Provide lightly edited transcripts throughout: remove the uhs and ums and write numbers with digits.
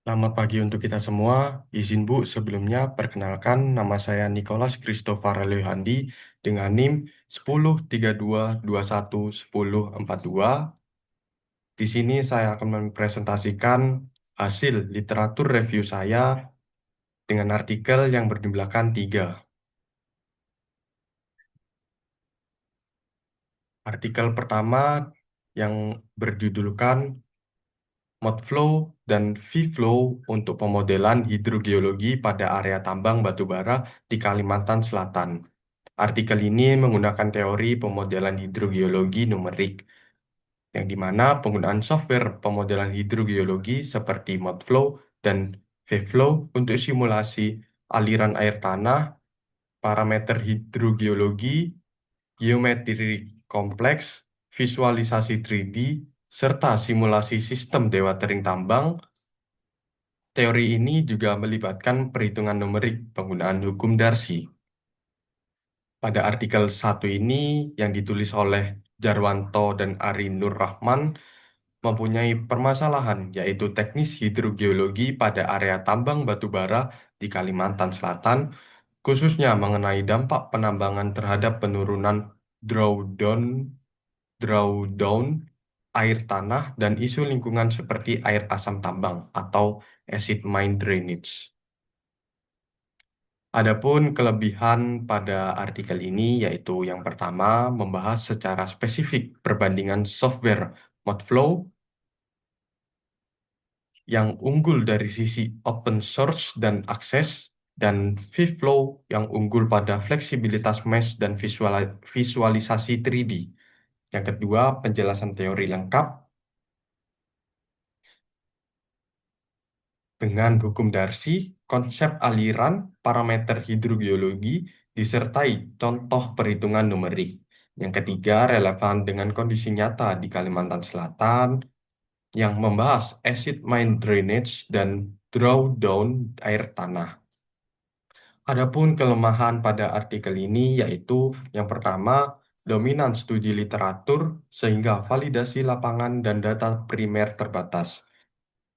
Selamat pagi untuk kita semua. Izin Bu, sebelumnya perkenalkan nama saya Nicholas Christopher Leohandi dengan NIM 1032211042. Di sini saya akan mempresentasikan hasil literatur review saya dengan artikel yang berjumlahkan 3. Artikel pertama yang berjudulkan Modflow dan V-Flow untuk pemodelan hidrogeologi pada area tambang batubara di Kalimantan Selatan. Artikel ini menggunakan teori pemodelan hidrogeologi numerik, yang di mana penggunaan software pemodelan hidrogeologi seperti Modflow dan V-Flow untuk simulasi aliran air tanah, parameter hidrogeologi, geometri kompleks, visualisasi 3D, serta simulasi sistem dewatering tambang. Teori ini juga melibatkan perhitungan numerik penggunaan hukum Darcy. Pada artikel 1 ini yang ditulis oleh Jarwanto dan Ari Nur Rahman mempunyai permasalahan yaitu teknis hidrogeologi pada area tambang batubara di Kalimantan Selatan, khususnya mengenai dampak penambangan terhadap penurunan drawdown, drawdown air tanah dan isu lingkungan seperti air asam tambang atau acid mine drainage. Adapun kelebihan pada artikel ini yaitu yang pertama membahas secara spesifik perbandingan software Modflow yang unggul dari sisi open source dan akses, dan vFlow yang unggul pada fleksibilitas mesh dan visualisasi 3D. Yang kedua, penjelasan teori lengkap dengan hukum Darcy, konsep aliran, parameter hidrogeologi, disertai contoh perhitungan numerik. Yang ketiga, relevan dengan kondisi nyata di Kalimantan Selatan, yang membahas acid mine drainage dan drawdown air tanah. Adapun kelemahan pada artikel ini yaitu yang pertama, dominan studi literatur sehingga validasi lapangan dan data primer terbatas.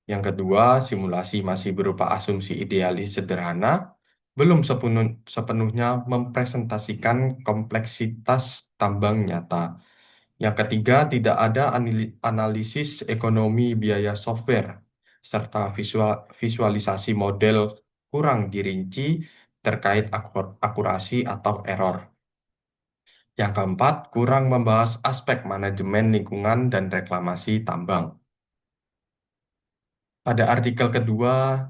Yang kedua, simulasi masih berupa asumsi idealis sederhana, belum sepenuhnya mempresentasikan kompleksitas tambang nyata. Yang ketiga, tidak ada analisis ekonomi biaya software, serta visualisasi model kurang dirinci terkait akurasi atau error. Yang keempat, kurang membahas aspek manajemen lingkungan dan reklamasi tambang. Pada artikel kedua,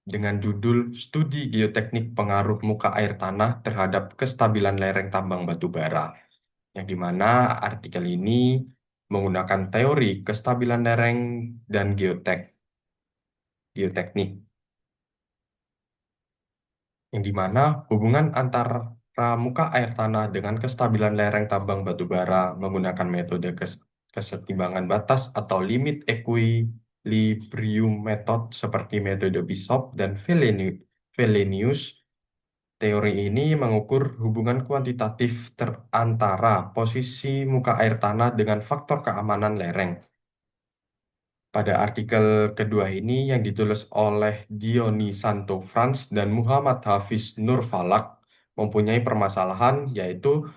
dengan judul Studi Geoteknik Pengaruh Muka Air Tanah Terhadap Kestabilan Lereng Tambang Batubara, yang di mana artikel ini menggunakan teori kestabilan lereng dan geoteknik, yang di mana hubungan antara muka air tanah dengan kestabilan lereng tambang batubara menggunakan metode kesetimbangan batas atau limit equilibrium method seperti metode Bishop dan Wellenius. Teori ini mengukur hubungan kuantitatif antara posisi muka air tanah dengan faktor keamanan lereng. Pada artikel kedua ini yang ditulis oleh Diony Santo Frans dan Muhammad Hafiz Nur Falak mempunyai permasalahan yaitu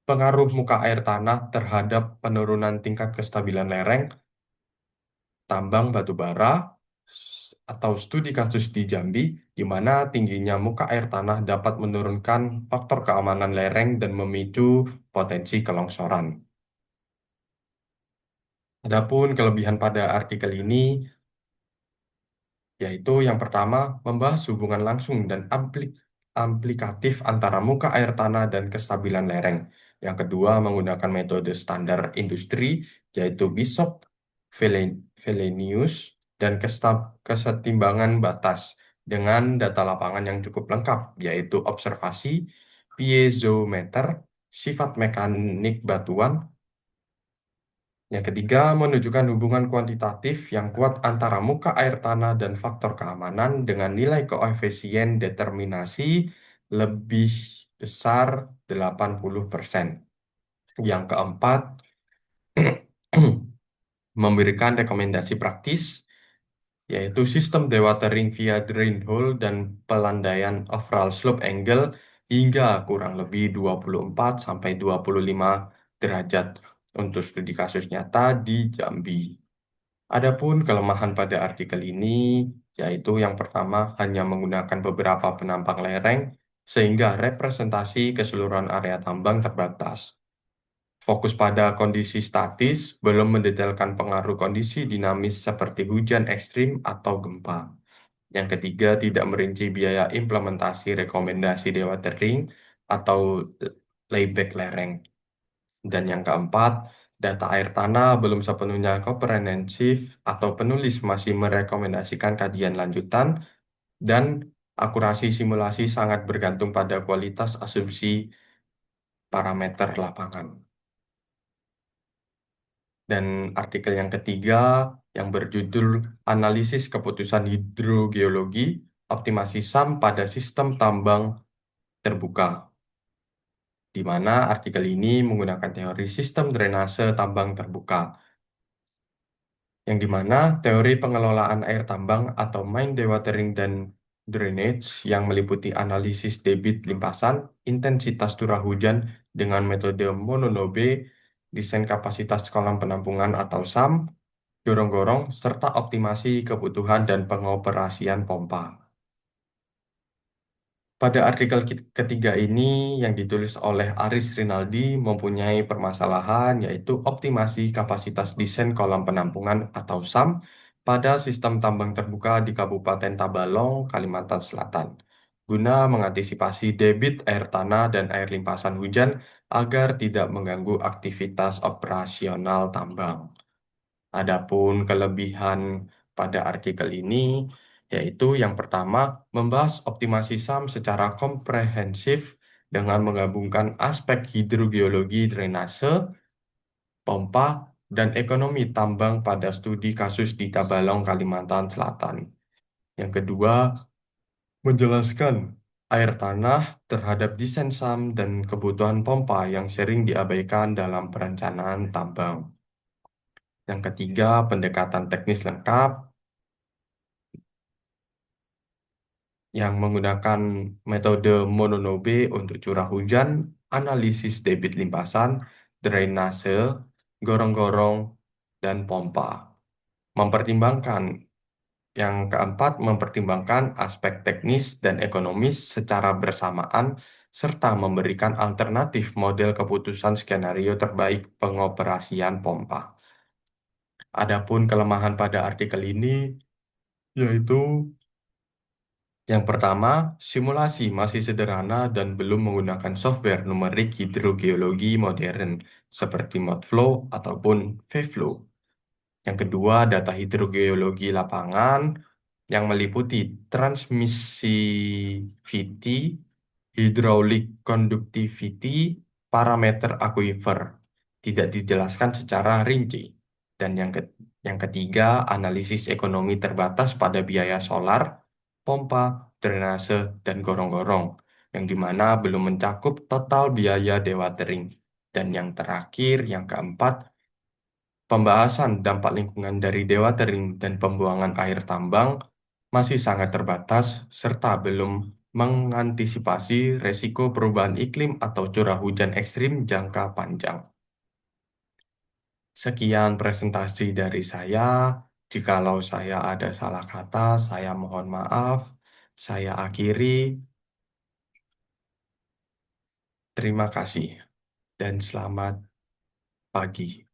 pengaruh muka air tanah terhadap penurunan tingkat kestabilan lereng, tambang batubara, atau studi kasus di Jambi, di mana tingginya muka air tanah dapat menurunkan faktor keamanan lereng dan memicu potensi kelongsoran. Adapun kelebihan pada artikel ini yaitu yang pertama, membahas hubungan langsung dan aplikatif antara muka air tanah dan kestabilan lereng. Yang kedua, menggunakan metode standar industri, yaitu Bishop, Wellenius, dan kesetimbangan batas dengan data lapangan yang cukup lengkap, yaitu observasi, piezometer, sifat mekanik batuan. Yang ketiga, menunjukkan hubungan kuantitatif yang kuat antara muka air tanah dan faktor keamanan dengan nilai koefisien determinasi lebih besar 80%. Yang keempat, memberikan rekomendasi praktis, yaitu sistem dewatering via drain hole dan pelandaian overall slope angle hingga kurang lebih 24 sampai 25 derajat untuk studi kasus nyata di Jambi. Adapun kelemahan pada artikel ini, yaitu yang pertama hanya menggunakan beberapa penampang lereng, sehingga representasi keseluruhan area tambang terbatas. Fokus pada kondisi statis, belum mendetailkan pengaruh kondisi dinamis seperti hujan ekstrim atau gempa. Yang ketiga, tidak merinci biaya implementasi rekomendasi dewatering atau layback lereng. Dan yang keempat, data air tanah belum sepenuhnya komprehensif atau penulis masih merekomendasikan kajian lanjutan dan akurasi simulasi sangat bergantung pada kualitas asumsi parameter lapangan. Dan artikel yang ketiga yang berjudul Analisis Keputusan Hidrogeologi Optimasi SAM pada Sistem Tambang Terbuka, di mana artikel ini menggunakan teori sistem drainase tambang terbuka, yang dimana teori pengelolaan air tambang atau mine dewatering dan drainage yang meliputi analisis debit limpasan, intensitas curah hujan dengan metode Mononobe, desain kapasitas kolam penampungan atau SAM, gorong-gorong, serta optimasi kebutuhan dan pengoperasian pompa. Pada artikel ketiga ini yang ditulis oleh Aris Rinaldi mempunyai permasalahan yaitu optimasi kapasitas desain kolam penampungan atau SAM pada sistem tambang terbuka di Kabupaten Tabalong, Kalimantan Selatan, guna mengantisipasi debit air tanah dan air limpasan hujan agar tidak mengganggu aktivitas operasional tambang. Adapun kelebihan pada artikel ini yaitu yang pertama membahas optimasi SAM secara komprehensif dengan menggabungkan aspek hidrogeologi drainase, pompa, dan ekonomi tambang pada studi kasus di Tabalong, Kalimantan Selatan. Yang kedua, menjelaskan air tanah terhadap desain SAM dan kebutuhan pompa yang sering diabaikan dalam perencanaan tambang. Yang ketiga, pendekatan teknis lengkap yang menggunakan metode Mononobe untuk curah hujan, analisis debit limpasan, drainase, gorong-gorong, dan pompa. Mempertimbangkan yang keempat, mempertimbangkan aspek teknis dan ekonomis secara bersamaan serta memberikan alternatif model keputusan skenario terbaik pengoperasian pompa. Adapun kelemahan pada artikel ini yaitu yang pertama, simulasi masih sederhana dan belum menggunakan software numerik hidrogeologi modern seperti ModFlow ataupun Vflow. Yang kedua, data hidrogeologi lapangan yang meliputi transmissivity, hydraulic conductivity, parameter aquifer tidak dijelaskan secara rinci. Dan yang ketiga, analisis ekonomi terbatas pada biaya solar, pompa, drainase, dan gorong-gorong, yang dimana belum mencakup total biaya dewatering. Dan yang terakhir, yang keempat, pembahasan dampak lingkungan dari dewatering dan pembuangan air tambang masih sangat terbatas serta belum mengantisipasi resiko perubahan iklim atau curah hujan ekstrim jangka panjang. Sekian presentasi dari saya. Jikalau saya ada salah kata, saya mohon maaf. Saya akhiri. Terima kasih dan selamat pagi.